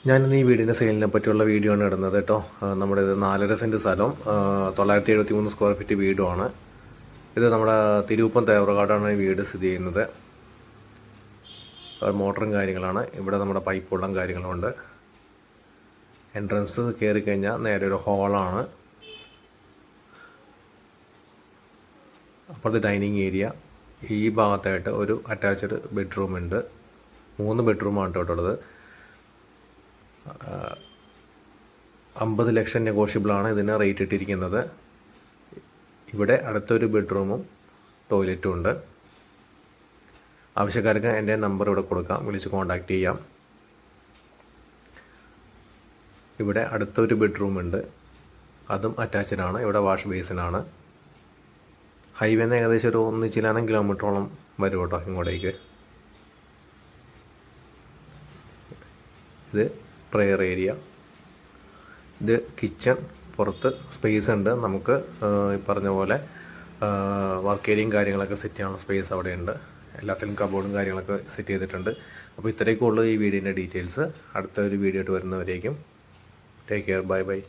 ഞാനിന്ന് ഈ വീടിൻ്റെ സെയിലിനെ പറ്റിയുള്ള വീഡിയോ ആണ് ഇടുന്നത് കേട്ടോ. നമ്മുടെ ഇത് 4.5 സെൻറ്റ് സ്ഥലവും 973 സ്ക്വയർ ഫീറ്റ് വീടുമാണ്. ഇത് നമ്മുടെ തിരുവുപ്പം തേവറകാടാണ് ഈ വീട് സ്ഥിതി ചെയ്യുന്നത്. മോട്ടറും കാര്യങ്ങളാണ്. ഇവിടെ നമ്മുടെ പൈപ്പ് വെള്ളം കാര്യങ്ങളുണ്ട്. എൻട്രൻസ് കയറി കഴിഞ്ഞാൽ നേരെ ഒരു ഹോളാണ്. അപ്പുറത്ത് ഡൈനിങ് ഏരിയ. ഈ ഭാഗത്തായിട്ട് ഒരു അറ്റാച്ച്ഡ് ബെഡ്റൂം ഉണ്ട്. 3 ബെഡ്റൂമാണ് കേട്ടോ ഉള്ളത്. 50 ലക്ഷം നെഗോഷ്യബിളാണ് ഇതിന് റേറ്റ് ഇട്ടിരിക്കുന്നത്. ഇവിടെ അടുത്തൊരു ബെഡ്റൂമും ടോയ്ലറ്റും ഉണ്ട്. ആവശ്യക്കാർക്ക് എൻ്റെ നമ്പർ ഇവിടെ കൊടുക്കാം, വിളിച്ച് കോൺടാക്റ്റ് ചെയ്യാം. ഇവിടെ അടുത്തൊരു ബെഡ്റൂമുണ്ട്, അതും അറ്റാച്ച്ഡാണ്. ഇവിടെ വാഷ് ബേസിനാണ്. ഹൈവേന്ന് ഏകദേശം ഒരു 1 കിലോമീറ്ററോളം വരും കേട്ടോ ഇങ്ങോട്ടേക്ക്. ഇത് പ്രെയർ ഏരിയ. ഇത് കിച്ചൺ. പുറത്ത് സ്പേസ് ഉണ്ട്. നമുക്ക് ഈ പറഞ്ഞ പോലെ വർക്ക് ഏരിയയും കാര്യങ്ങളൊക്കെ സെറ്റ് ചെയ്യാനുള്ള സ്പേസ് അവിടെ ഉണ്ട്. എല്ലാത്തിലും കബോർഡും കാര്യങ്ങളൊക്കെ സെറ്റ് ചെയ്തിട്ടുണ്ട്. അപ്പോൾ ഇത്രയൊക്കെ ഉള്ളൂ ഈ വീഡിയോൻ്റെ ഡീറ്റെയിൽസ്. അടുത്ത ഒരു വീഡിയോ ആയിട്ട് വരുന്നവരേക്കും ടേക്ക് കെയർ. Bye bye.